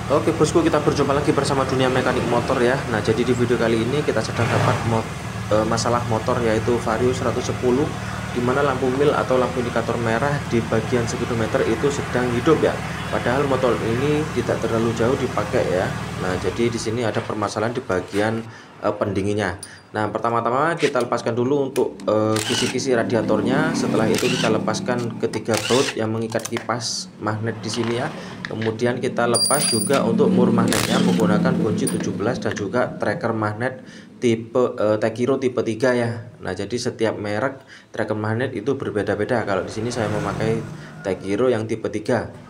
Oke bosku, kita berjumpa lagi bersama dunia mekanik motor ya. Nah, jadi di video kali ini kita sedang dapat masalah motor yaitu Vario 110, di mana lampu mil atau lampu indikator merah di bagian speedometer itu sedang hidup ya. Padahal motor ini tidak terlalu jauh dipakai ya. Nah, jadi di sini ada permasalahan di bagian pendinginnya. Nah, pertama-tama kita lepaskan dulu untuk kisi-kisi radiatornya. Setelah itu kita lepaskan ketiga baut yang mengikat kipas magnet di sini ya. Kemudian kita lepas juga untuk mur magnetnya menggunakan kunci 17 dan juga tracker magnet tipe Tekiro tipe 3 ya. Nah, jadi setiap merek tracker magnet itu berbeda-beda. Kalau di sini saya memakai Tekiro yang tipe 3.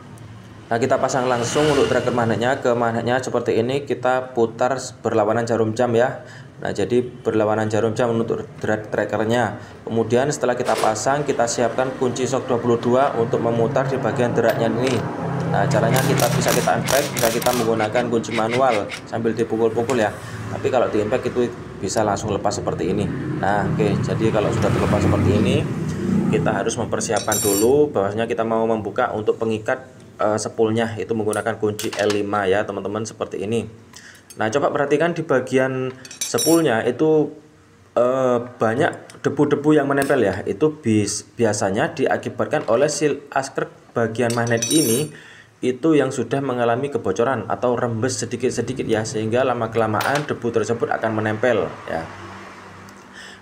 Nah, kita pasang langsung untuk tracker magnetnya. Ke magnetnya seperti ini, kita putar berlawanan jarum jam ya. Nah, jadi berlawanan jarum jam untuk trackernya. Kemudian setelah kita pasang, kita siapkan kunci shock 22 untuk memutar di bagian deraknya ini. Nah, caranya kita unpack, bisa kita menggunakan kunci manual sambil dipukul-pukul ya. Tapi kalau di impact itu bisa langsung lepas seperti ini. Nah, oke, jadi kalau sudah terlepas seperti ini, kita harus mempersiapkan dulu bahwasanya kita mau membuka untuk pengikat spoolnya, itu menggunakan kunci L5 ya teman-teman, seperti ini. Nah, coba perhatikan di bagian spoolnya itu banyak debu-debu yang menempel ya. Itu biasanya diakibatkan oleh seal askrek bagian magnet ini itu yang sudah mengalami kebocoran atau rembes sedikit-sedikit ya, sehingga lama-kelamaan debu tersebut akan menempel ya.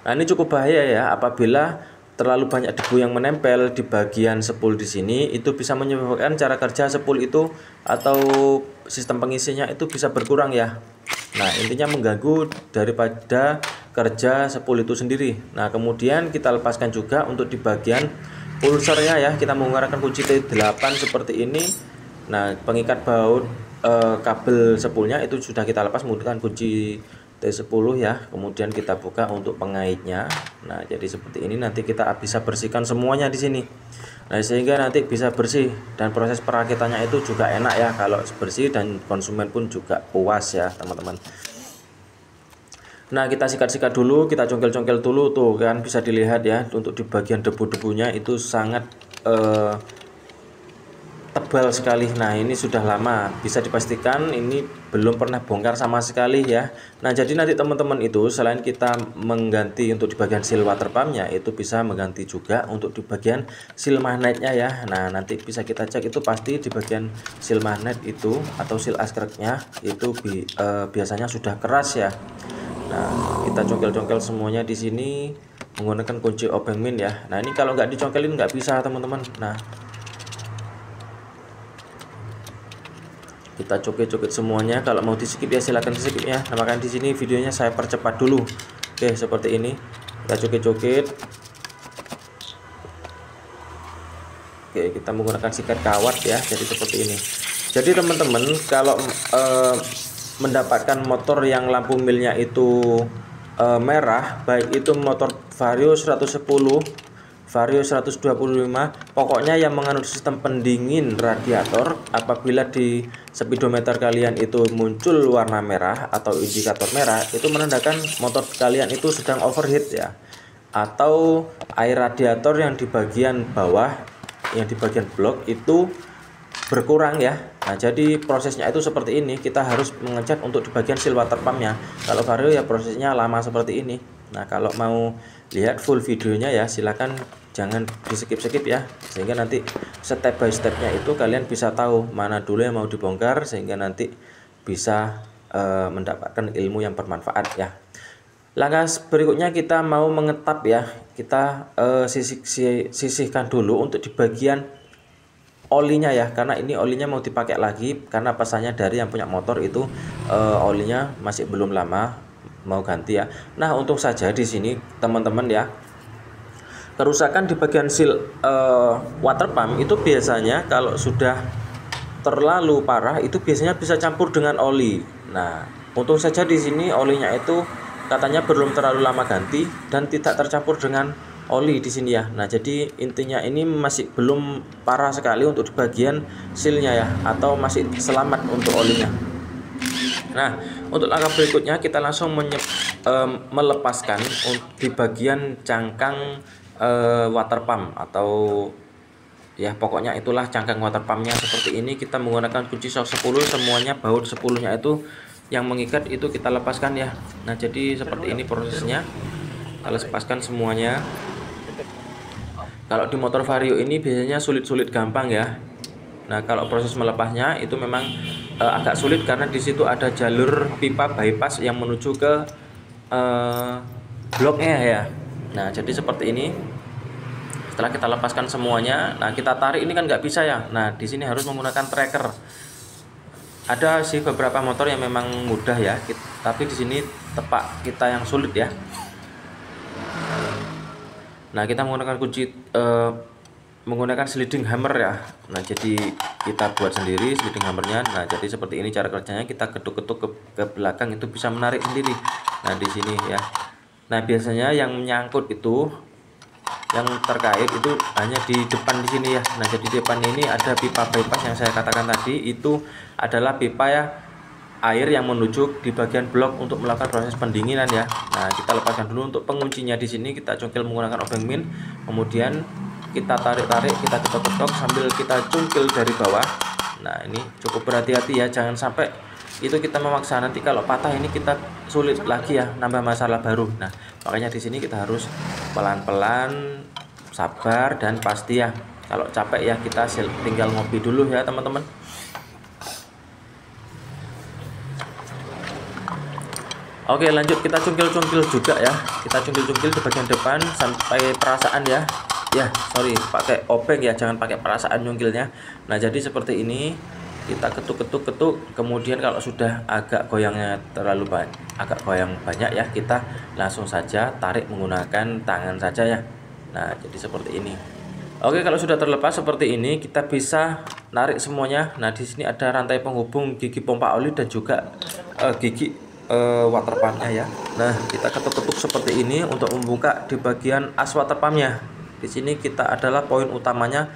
Nah, ini cukup bahaya ya apabila terlalu banyak debu yang menempel di bagian spool di sini. Itu bisa menyebabkan cara kerja spool itu atau sistem pengisinya itu bisa berkurang ya. Nah, intinya mengganggu daripada kerja spool itu sendiri. Nah, kemudian kita lepaskan juga untuk di bagian pulsernya ya. Kita menggunakan kunci T8 seperti ini. Nah, pengikat baut kabel spoolnya itu sudah kita lepas menggunakan kunci T10 ya. Kemudian kita buka untuk pengaitnya. Nah, jadi seperti ini, nanti kita bisa bersihkan semuanya di sini. Nah, sehingga nanti bisa bersih dan proses perakitannya itu juga enak ya kalau bersih, dan konsumen pun juga puas ya teman-teman. Nah, kita sikat-sikat dulu, kita congkel-congkel dulu tuh kan, bisa dilihat ya untuk di bagian debu-debunya itu sangat tebal sekali. Nah, ini sudah lama, bisa dipastikan ini belum pernah bongkar sama sekali ya. Nah, jadi nanti teman-teman itu selain kita mengganti untuk di bagian seal water pumpnya, itu bisa mengganti juga untuk di bagian seal magnetnya ya. Nah, nanti bisa kita cek itu pasti di bagian seal magnet itu atau seal askreknya itu biasanya sudah keras ya. Nah, kita congkel-congkel semuanya di sini menggunakan kunci open min ya. Nah, ini kalau nggak dicongkelin nggak bisa teman-teman. Nah, kita cokit-cokit semuanya. Kalau mau di skip ya silahkan di skip ya. Nah, makanya di sini videonya saya percepat dulu. Oke, seperti ini. Kita cokit-cokit. Oke, kita menggunakan sikat kawat ya. Jadi seperti ini. Jadi teman-teman, kalau mendapatkan motor yang lampu milnya itu merah, baik itu motor Vario 110, Vario 125, pokoknya yang menganut sistem pendingin radiator, apabila di speedometer kalian itu muncul warna merah atau indikator merah, itu menandakan motor kalian itu sedang overheat ya, atau air radiator yang di bagian bawah, yang di bagian blok itu berkurang ya. Nah, jadi prosesnya itu seperti ini, kita harus mengecek untuk di bagian seal water pumpnya. Kalau Vario ya prosesnya lama seperti ini. Nah, kalau mau lihat full videonya ya silakan jangan di skip-skip ya, sehingga nanti step by stepnya itu kalian bisa tahu mana dulu yang mau dibongkar, sehingga nanti bisa mendapatkan ilmu yang bermanfaat ya. Langkah berikutnya kita mau mengetap ya. Kita sisihkan dulu untuk di bagian olinya ya, karena ini olinya mau dipakai lagi, karena pesannya dari yang punya motor itu olinya masih belum lama mau ganti ya. Nah, untung saja di sini teman-teman ya, kerusakan di bagian seal water pump itu biasanya kalau sudah terlalu parah itu biasanya bisa campur dengan oli. Nah, untung saja di sini olinya itu katanya belum terlalu lama ganti dan tidak tercampur dengan oli di sini ya. Nah, jadi intinya ini masih belum parah sekali untuk di bagian sealnya ya, atau masih selamat untuk olinya. Nah, untuk langkah berikutnya kita langsung melepaskan di bagian cangkang water pump atau Ya pokoknya itulah cangkang water pumpnya seperti ini. Kita menggunakan kunci shock 10, semuanya baut 10-nya itu yang mengikat itu kita lepaskan ya. Nah jadi seperti ini prosesnya, kita lepaskan semuanya. Kalau di motor Vario ini biasanya sulit-sulit gampang ya. Nah kalau proses melepasnya itu memang agak sulit karena di situ ada jalur pipa bypass yang menuju ke bloknya ya. Nah jadi seperti ini. Setelah kita lepaskan semuanya, nah kita tarik ini kan nggak bisa ya. Nah di sini harus menggunakan tracker. Ada sih beberapa motor yang memang mudah ya, tapi di sini tepak kita yang sulit ya. Nah kita menggunakan kunci menggunakan sliding hammer ya. Nah jadi kita buat sendiri sliding hammernya. Nah jadi seperti ini cara kerjanya, kita ketuk-ketuk ke belakang itu bisa menarik sendiri. Nah di sini ya. Nah biasanya yang menyangkut itu, yang terkait itu hanya di depan di sini ya. Nah jadi di depan ini ada pipa bypass yang saya katakan tadi, itu adalah pipa ya air yang menuju di bagian blok untuk melakukan proses pendinginan ya. Nah kita lepaskan dulu. Untuk penguncinya di sini kita cungkil menggunakan obeng min, kemudian kita tarik-tarik, kita ketok-ketok sambil kita cungkil dari bawah. Nah ini cukup berhati-hati ya, jangan sampai itu kita memaksa, nanti kalau patah ini kita sulit lagi ya, nambah masalah baru. Nah makanya di sini kita harus pelan-pelan, sabar dan pasti ya. Kalau capek ya kita tinggal ngopi dulu ya teman-teman. Oke lanjut, kita cungkil-cungkil juga ya, kita cungkil-cungkil di bagian depan sampai perasaan ya. Ya sorry, pakai obeng ya, jangan pakai perasaan nyungkilnya. Nah jadi seperti ini, kita ketuk-ketuk, kemudian kalau sudah agak goyangnya terlalu banyak, agak goyang banyak ya, kita langsung saja tarik menggunakan tangan saja ya. Nah jadi seperti ini. Oke kalau sudah terlepas seperti ini, kita bisa narik semuanya. Nah di sini ada rantai penghubung gigi pompa oli dan juga gigi water pumpnya ya. Nah kita ketuk-ketuk seperti ini untuk membuka di bagian as water pumpnya. Di sini kita adalah poin utamanya.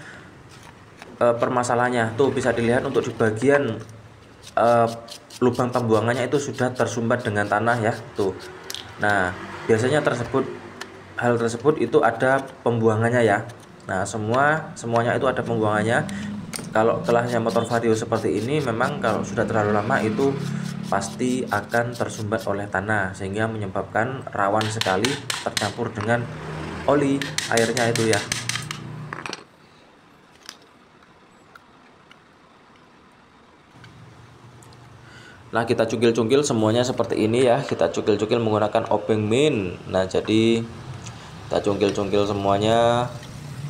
Permasalahannya tuh bisa dilihat untuk di bagian lubang pembuangannya itu sudah tersumbat dengan tanah ya tuh. Nah biasanya hal tersebut itu ada pembuangannya ya. Nah semuanya itu ada pembuangannya. Kalau kelasnya motor Vario seperti ini, memang kalau sudah terlalu lama itu pasti akan tersumbat oleh tanah, sehingga menyebabkan rawan sekali tercampur dengan oli airnya itu ya. Nah kita cungkil-cungkil semuanya seperti ini ya, kita cungkil-cungkil menggunakan obeng min. Nah jadi kita cungkil-cungkil semuanya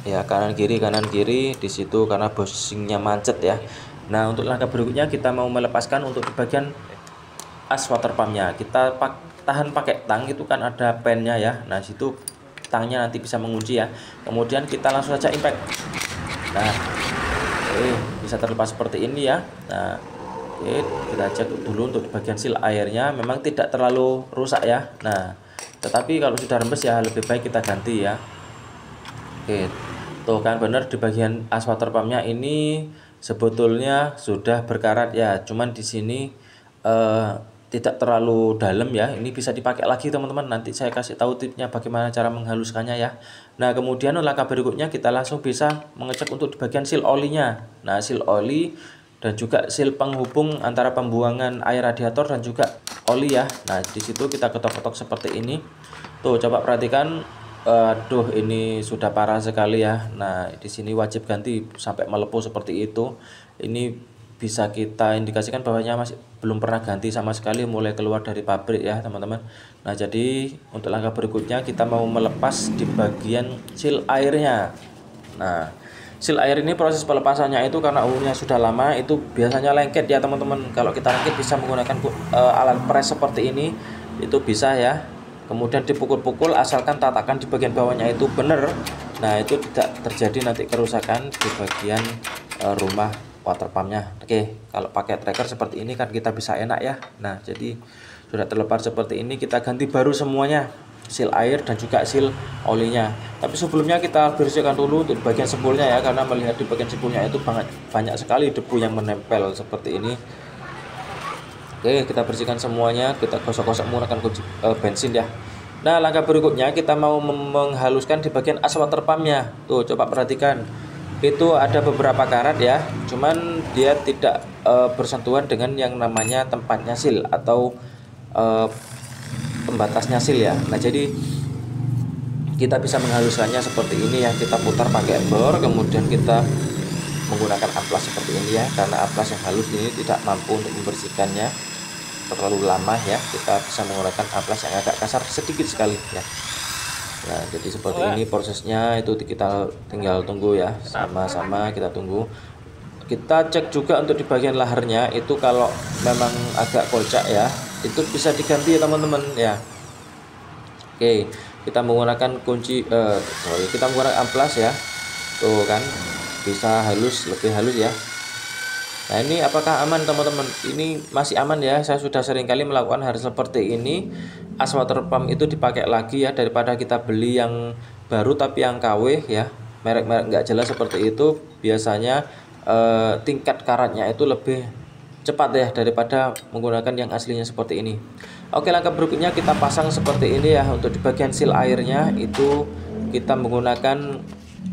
ya, kanan kiri di situ karena bushingnya macet ya. Nah untuk langkah berikutnya kita mau melepaskan untuk di bagian as water pumpnya. Kita tahan pakai tang, itu kan ada pennya ya. Nah situ tangnya nanti bisa mengunci ya. Kemudian kita langsung saja impact. Nah bisa terlepas seperti ini ya. Nah oke, kita cek dulu untuk bagian seal airnya, memang tidak terlalu rusak ya. Nah tetapi kalau sudah rembes ya lebih baik kita ganti ya. Oke tuh kan benar, di bagian as water pumpnya ini sebetulnya sudah berkarat ya, cuman di sini tidak terlalu dalam ya. Ini bisa dipakai lagi teman-teman, nanti saya kasih tahu tipsnya bagaimana cara menghaluskannya ya. Nah kemudian langkah berikutnya kita langsung bisa mengecek untuk di bagian seal olinya. Nah seal oli dan juga seal penghubung antara pembuangan air radiator dan juga oli ya. Nah di situ kita ketok-ketok seperti ini. Tuh coba perhatikan, aduh ini sudah parah sekali ya. Nah di sini wajib ganti sampai melepuh seperti itu. Ini bisa kita indikasikan bahwanya masih belum pernah ganti sama sekali mulai keluar dari pabrik ya teman-teman. Nah jadi untuk langkah berikutnya kita mau melepas di bagian seal airnya. Nah seal air ini proses pelepasannya itu karena umumnya sudah lama itu biasanya lengket ya teman-teman. Kalau kita lengket bisa menggunakan alat press seperti ini, itu bisa ya. Kemudian dipukul-pukul asalkan tatakan di bagian bawahnya itu benar. Nah itu tidak terjadi nanti kerusakan di bagian rumah water pumpnya. Oke kalau pakai tracker seperti ini kan kita bisa enak ya. Nah jadi sudah terlepas seperti ini, kita ganti baru semuanya, seal air dan juga seal olinya. Tapi sebelumnya kita bersihkan dulu untuk bagian spoolnya ya, karena melihat di bagian spoolnya itu banyak sekali debu yang menempel seperti ini. Oke kita bersihkan semuanya, kita gosok-gosok menggunakan bensin ya. Nah langkah berikutnya kita mau menghaluskan di bagian as water pumpnya. Tuh coba perhatikan, itu ada beberapa karat ya, cuman dia tidak bersentuhan dengan yang namanya tempatnya seal atau pembatasnya seal ya. Nah jadi kita bisa menghaluskannya seperti ini ya, kita putar pakai bor, kemudian kita menggunakan amplas seperti ini ya, karena amplas yang halus ini tidak mampu untuk membersihkannya terlalu lama ya, kita bisa menggunakan amplas yang agak kasar sedikit sekali ya. Nah jadi seperti ini prosesnya, itu kita tinggal tunggu ya, sama-sama kita tunggu. Kita cek juga untuk di bagian laharnya itu, kalau memang agak kocak ya, itu bisa diganti ya teman-teman ya. Oke, kita menggunakan kita menggunakan amplas ya, tuh kan bisa halus, lebih halus ya. Nah ini apakah aman teman-teman? Ini masih aman ya, saya sudah sering kali melakukan hal seperti ini. As water pump itu dipakai lagi ya, daripada kita beli yang baru tapi yang KW ya, merek-merek nggak jelas seperti itu. Biasanya tingkat karatnya itu lebih cepat ya daripada menggunakan yang aslinya seperti ini. Oke, langkah berikutnya kita pasang seperti ini ya. Untuk di bagian seal airnya itu kita menggunakan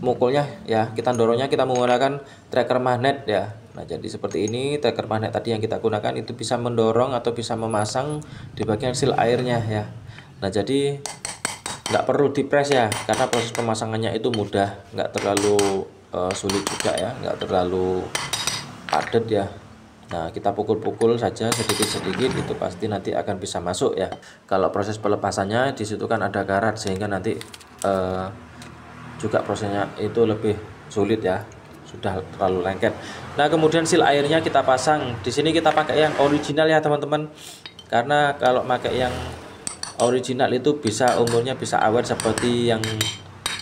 mukulnya ya, kita dorongnya kita menggunakan tracker magnet ya. Nah jadi seperti ini, tracker magnet tadi yang kita gunakan itu bisa mendorong atau bisa memasang di bagian seal airnya ya. Nah jadi nggak perlu dipres ya, karena proses pemasangannya itu mudah, nggak terlalu sulit juga ya, nggak terlalu padat ya. Nah kita pukul-pukul saja sedikit-sedikit, itu pasti nanti akan bisa masuk ya. Kalau proses pelepasannya disitu kan ada karat, sehingga nanti juga prosesnya itu lebih sulit ya, sudah terlalu lengket. Nah kemudian seal airnya kita pasang. Di sini kita pakai yang original ya teman-teman, karena kalau pakai yang original itu bisa umurnya bisa awet seperti yang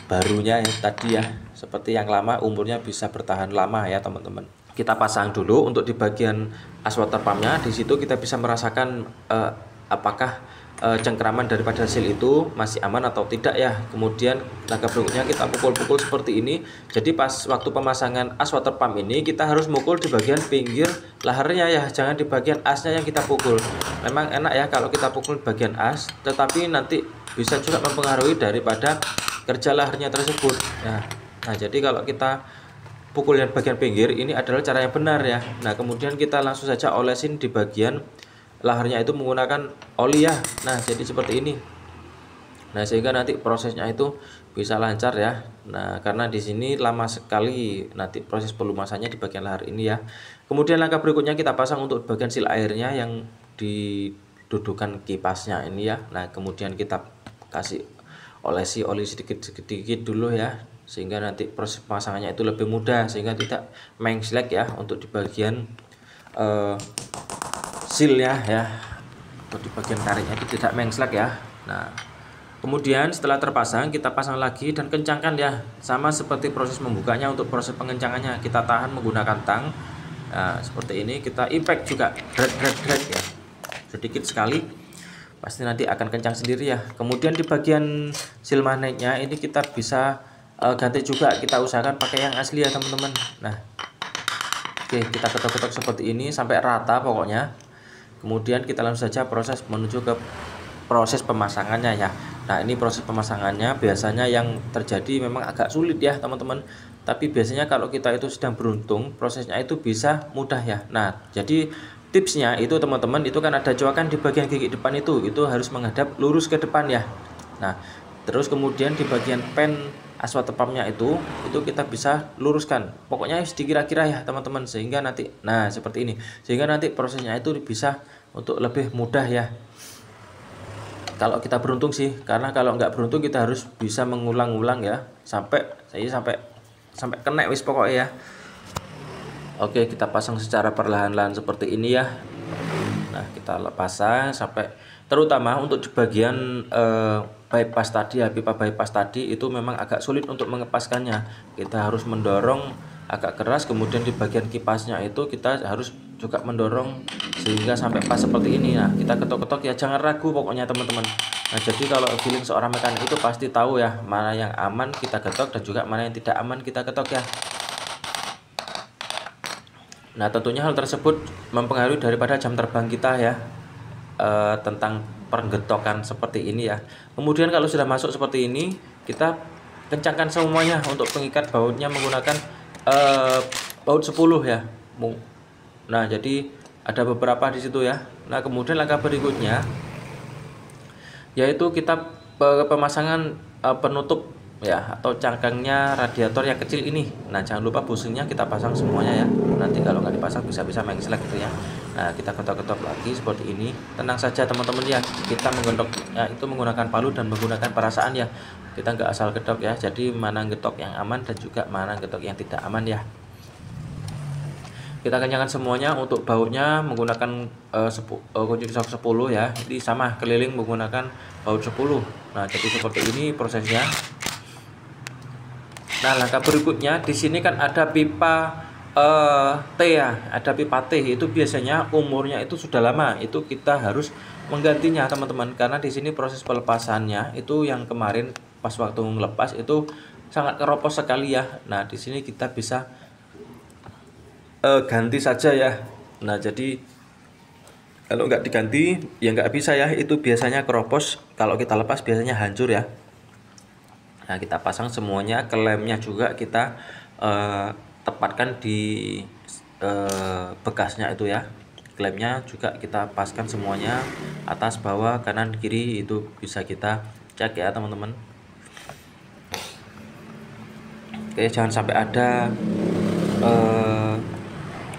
barunya ya tadi ya. Seperti yang lama umurnya bisa bertahan lama ya teman-teman. Kita pasang dulu untuk di bagian as water pumpnya. Di situ kita bisa merasakan apakah cengkraman daripada seal itu masih aman atau tidak ya. Kemudian langkah berikutnya kita pukul-pukul seperti ini. Jadi pas waktu pemasangan as water pump ini kita harus mukul di bagian pinggir laharnya ya, jangan di bagian asnya yang kita pukul. Memang enak ya kalau kita pukul bagian as, tetapi nanti bisa juga mempengaruhi daripada kerja laharnya tersebut ya. Nah jadi kalau kita pukul yang bagian pinggir ini adalah cara yang benar ya. Nah kemudian kita langsung saja olesin di bagian laharnya itu menggunakan oli ya. Nah jadi seperti ini. Nah sehingga nanti prosesnya itu bisa lancar ya. Nah karena di sini lama sekali nanti proses pelumasannya di bagian lahar ini ya. Kemudian langkah berikutnya kita pasang untuk bagian seal airnya yang didudukan kipasnya ini ya. Nah kemudian kita kasih olesi oli sedikit-sedikit dulu ya, sehingga nanti proses pemasangannya itu lebih mudah, sehingga tidak mengslek ya untuk di bagian sealnya ya, untuk di bagian karetnya itu tidak mengslek ya. Nah kemudian setelah terpasang kita pasang lagi dan kencangkan ya, sama seperti proses membukanya. Untuk proses pengencangannya kita tahan menggunakan tang. Nah seperti ini, kita impact juga drag ya, sedikit sekali, pasti nanti akan kencang sendiri ya. Kemudian di bagian seal magnetnya ini kita bisa ganti juga, kita usahakan pakai yang asli ya teman-teman. Nah oke, kita ketok-ketok seperti ini sampai rata pokoknya. Kemudian kita langsung saja proses menuju ke proses pemasangannya ya. Nah ini proses pemasangannya biasanya yang terjadi memang agak sulit ya teman-teman, tapi biasanya kalau kita itu sedang beruntung, prosesnya itu bisa mudah ya. Nah jadi tipsnya itu teman-teman, itu kan ada coakan di bagian gigi depan itu harus menghadap lurus ke depan ya. Nah terus kemudian di bagian pen as water pumpnya itu kita bisa luruskan, pokoknya dikira-kira ya teman-teman, sehingga nanti nah seperti ini, sehingga nanti prosesnya itu bisa untuk lebih mudah ya kalau kita beruntung sih. Karena kalau nggak beruntung kita harus bisa mengulang-ulang ya, sampai kena wis pokoknya ya. Oke, kita pasang secara perlahan-lahan seperti ini ya. Nah kita pasang sampai, terutama untuk di bagian bypass tadi ya, pipa bypass tadi itu memang agak sulit untuk mengepaskannya. Kita harus mendorong agak keras, kemudian di bagian kipasnya itu kita harus juga mendorong sehingga sampai pas seperti ini. Nah kita ketok-ketok ya, jangan ragu pokoknya teman-teman. Nah jadi kalau feeling seorang mekanik itu pasti tahu ya, mana yang aman kita ketok dan juga mana yang tidak aman kita ketok ya. Nah tentunya hal tersebut mempengaruhi daripada jam terbang kita ya, tentang pergetokan seperti ini ya. Kemudian kalau sudah masuk seperti ini, kita kencangkan semuanya untuk pengikat bautnya menggunakan baut 10 ya. Nah, jadi ada beberapa di situ ya. Nah, kemudian langkah berikutnya yaitu kita pemasangan penutup ya, atau cangkangnya radiator yang kecil ini. Nah, jangan lupa bushingnya kita pasang semuanya ya. Nanti kalau nggak dipasang bisa-bisa mengselek gitu ya. Nah, kita getok-getok lagi seperti ini. Tenang saja teman-teman ya, kita menggotoknya itu menggunakan palu dan menggunakan perasaan ya. Kita nggak asal getok ya. Jadi mana getok yang aman dan juga mana getok yang tidak aman ya. Kita kencangkan semuanya. Untuk bautnya menggunakan kunci shock 10 ya. Ini sama keliling menggunakan baut 10. Nah, jadi seperti ini prosesnya. Nah, langkah berikutnya di sini kan ada pipa T ya, ada pipa T. Itu biasanya umurnya itu sudah lama. Itu kita harus menggantinya teman-teman, karena di sini proses pelepasannya itu yang kemarin pas waktu ngelepas itu sangat keropos sekali ya. Nah, di sini kita bisa ganti saja ya. Nah, jadi kalau nggak diganti ya nggak bisa ya, itu biasanya keropos. Kalau kita lepas biasanya hancur ya. Nah, kita pasang semuanya, klemnya juga kita tepatkan di bekasnya itu ya. Klemnya juga kita paskan semuanya, atas, bawah, kanan, kiri, itu bisa kita cek ya teman-teman. Oke, jangan sampai ada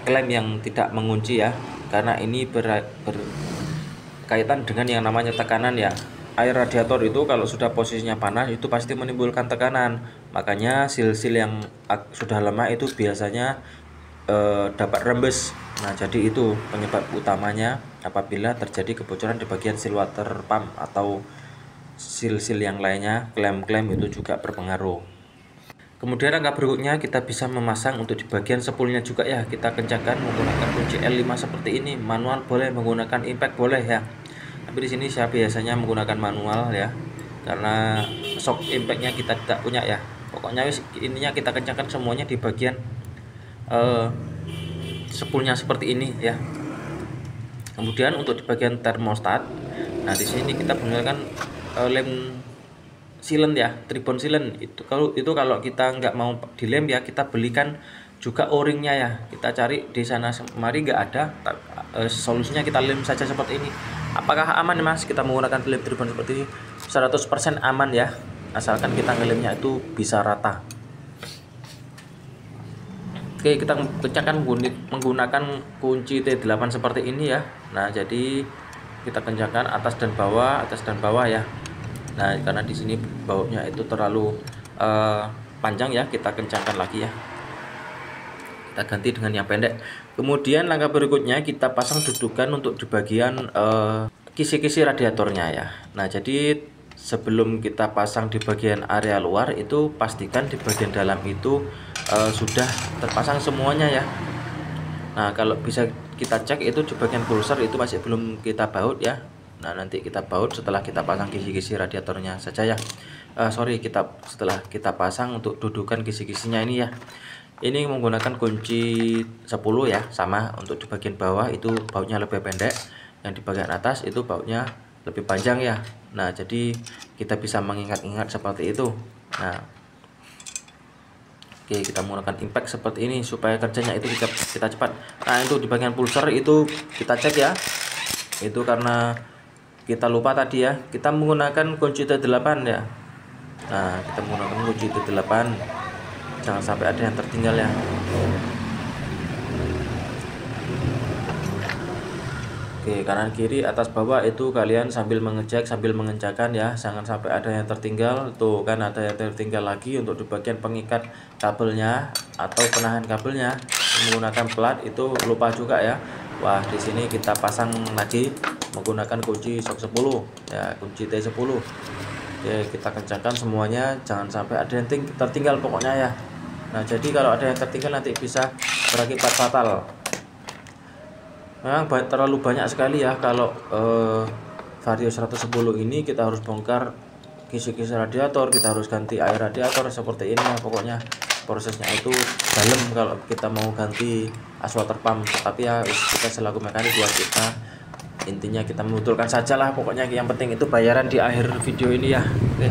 klem yang tidak mengunci ya, karena ini berkaitan dengan yang namanya tekanan ya. Air radiator itu kalau sudah posisinya panas itu pasti menimbulkan tekanan, makanya sil-sil yang sudah lama itu biasanya dapat rembes. Nah, jadi itu penyebab utamanya apabila terjadi kebocoran di bagian seal water pump atau sil-sil yang lainnya. Klem-klem itu juga berpengaruh. Kemudian langkah berikutnya kita bisa memasang untuk di bagian spoolnya juga ya. Kita kencangkan menggunakan kunci L5 seperti ini. Manual boleh, menggunakan impact boleh ya. Tapi di sini saya biasanya menggunakan manual ya, karena shock impactnya kita tidak punya ya. Pokoknya intinya kita kencangkan semuanya di bagian spoolnya seperti ini ya. Kemudian untuk di bagian termostat, nah di sini kita menggunakan lem silen ya, tribon silen. Itu kalau kita nggak mau dilem ya, kita belikan juga o-ringnya ya. Kita cari di sana kemari nggak ada, solusinya kita lem saja seperti ini. Apakah aman Mas kita menggunakan lem tribon seperti ini? 100% aman ya, asalkan kita ngelemnya itu bisa rata. Oke, kita kencangkan menggunakan kunci T8 seperti ini ya. Nah, jadi kita kencangkan atas dan bawah ya. Nah, karena di sini bautnya itu terlalu panjang ya, kita kencangkan lagi ya. Kita ganti dengan yang pendek. Kemudian langkah berikutnya kita pasang dudukan untuk di bagian kisi-kisi radiatornya ya. Nah, jadi sebelum kita pasang di bagian area luar itu pastikan di bagian dalam itu sudah terpasang semuanya ya. Nah, kalau bisa kita cek itu di bagian pulser itu masih belum kita baut ya. Nah, nanti kita baut setelah kita pasang kisi-kisi radiatornya saja ya. Setelah kita pasang untuk dudukan kisi-kisinya ini ya. Ini menggunakan kunci 10 ya, sama. Untuk di bagian bawah itu bautnya lebih pendek, yang di bagian atas itu bautnya lebih panjang ya. Nah, jadi kita bisa mengingat-ingat seperti itu. Nah, oke, kita menggunakan impact seperti ini supaya kerjanya itu kita cepat. Nah, itu di bagian pulser itu kita cek ya. Itu karena kita lupa tadi ya, kita menggunakan kunci T8 ya. Nah, kita menggunakan kunci T8, jangan sampai ada yang tertinggal ya. Oke, kanan kiri atas bawah itu kalian sambil mengecek, sambil mengencangkan ya, jangan sampai ada yang tertinggal. Tuh kan ada yang tertinggal lagi. Untuk di bagian pengikat kabelnya atau penahan kabelnya menggunakan plat itu lupa juga ya. Wah, di sini kita pasang lagi menggunakan kunci shock 10 ya, kunci T10. Oke, kita kencangkan semuanya, jangan sampai ada yang tertinggal pokoknya ya. Nah, jadi kalau ada yang tertinggal nanti bisa berakibat fatal. Memang terlalu banyak sekali ya kalau Vario 110 ini. Kita harus bongkar kisi-kisi radiator, kita harus ganti air radiator seperti ini ya. Pokoknya prosesnya itu dalam kalau kita mau ganti as water pump. Tapi ya kita selaku mekanik buat kita, intinya kita membetulkan saja lah. Pokoknya yang penting itu bayaran di akhir video ini ya. Oke.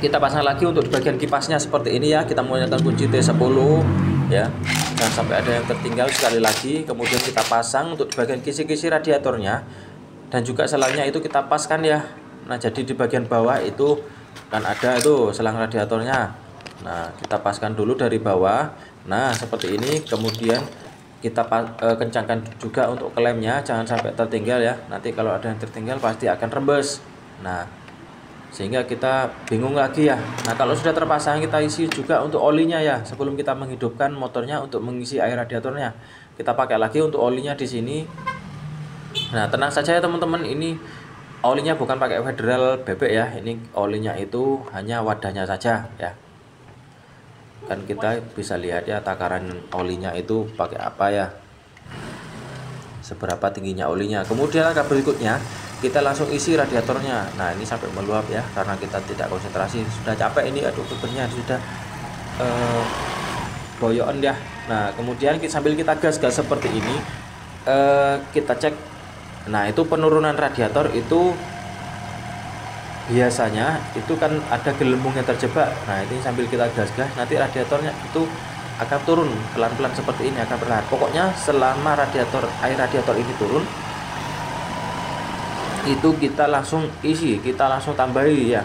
Kita pasang lagi untuk di bagian kipasnya seperti ini ya. Kita menggunakan kunci T10 ya. Jangan sampai ada yang tertinggal. Sekali lagi, kemudian kita pasang untuk di bagian kisi-kisi radiatornya, dan juga selangnya itu kita paskan ya. Nah, jadi di bagian bawah itu kan ada itu selang radiatornya. Nah, kita paskan dulu dari bawah. Nah, seperti ini. Kemudian kita kencangkan juga untuk klemnya, jangan sampai tertinggal ya. Nanti kalau ada yang tertinggal pasti akan rembes. Nah, sehingga kita bingung lagi ya. Nah, kalau sudah terpasang, kita isi juga untuk olinya ya. Sebelum kita menghidupkan motornya untuk mengisi air radiatornya, kita pakai lagi untuk olinya di sini. Nah, tenang saja ya teman-teman, ini olinya bukan pakai Federal bebek ya. Ini olinya itu hanya wadahnya saja ya. Kan kita bisa lihat ya takaran olinya itu pakai apa ya, seberapa tingginya olinya. Kemudian langkah berikutnya, kita langsung isi radiatornya. Nah, ini sampai meluap ya, karena kita tidak konsentrasi. Sudah capek ini, aduh bebernya sudah boyokan ya. Nah, kemudian sambil kita gas-gas seperti ini, kita cek. Nah, itu penurunan radiator itu biasanya itu kan ada gelembung yang terjebak. Nah, ini sambil kita gas-gas, nanti radiatornya itu akan turun pelan-pelan seperti ini, akan perlahan. Pokoknya selama air radiator ini turun, itu kita langsung isi, kita langsung tambahi ya.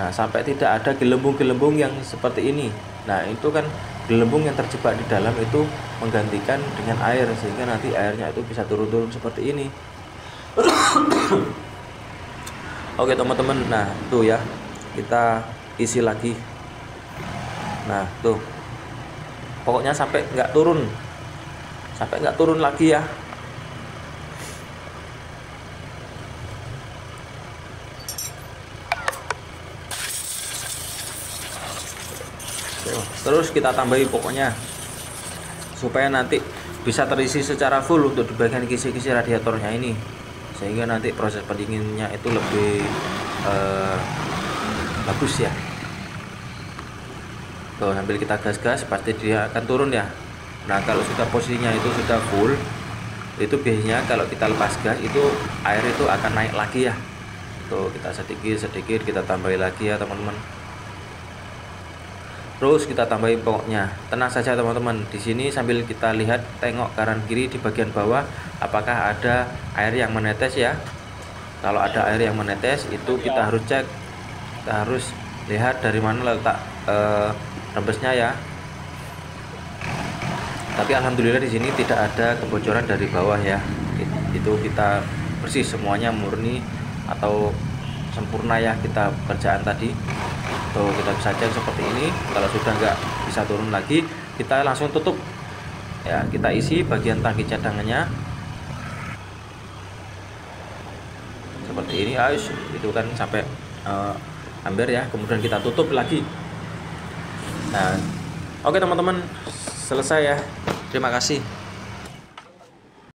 Nah, sampai tidak ada gelembung-gelembung yang seperti ini. Nah, itu kan gelembung yang terjebak di dalam itu menggantikan dengan air, sehingga nanti airnya itu bisa turun-turun seperti ini. Oke teman-teman, nah tuh ya, kita isi lagi. Nah tuh, pokoknya sampai nggak turun lagi ya. Terus kita tambahi pokoknya supaya nanti bisa terisi secara full untuk di bagian kisi-kisi radiatornya ini, sehingga nanti proses pendinginnya itu lebih bagus ya. Tuh, sambil kita gas-gas pasti dia akan turun ya. Nah, kalau sudah posisinya itu sudah full, itu biasanya kalau kita lepas gas itu air itu akan naik lagi ya. Tuh, kita sedikit kita tambahi lagi ya teman-teman. Terus kita tambahin pokoknya. Tenang saja teman-teman. Di sini sambil kita lihat, tengok kanan kiri di bagian bawah apakah ada air yang menetes ya. Kalau ada air yang menetes itu kita harus cek. Kita harus lihat dari mana letak rembesnya ya. Tapi alhamdulillah di sini tidak ada kebocoran dari bawah ya. Itu kita bersih semuanya, murni atau sempurna ya kita kerjaan tadi. Tuh, kita bisa cek seperti ini. Kalau sudah nggak bisa turun lagi, kita langsung tutup ya. Kita isi bagian tangki cadangannya seperti ini, itu kan sampai hampir ya. Kemudian kita tutup lagi. Nah, oke teman-teman, selesai ya. Terima kasih.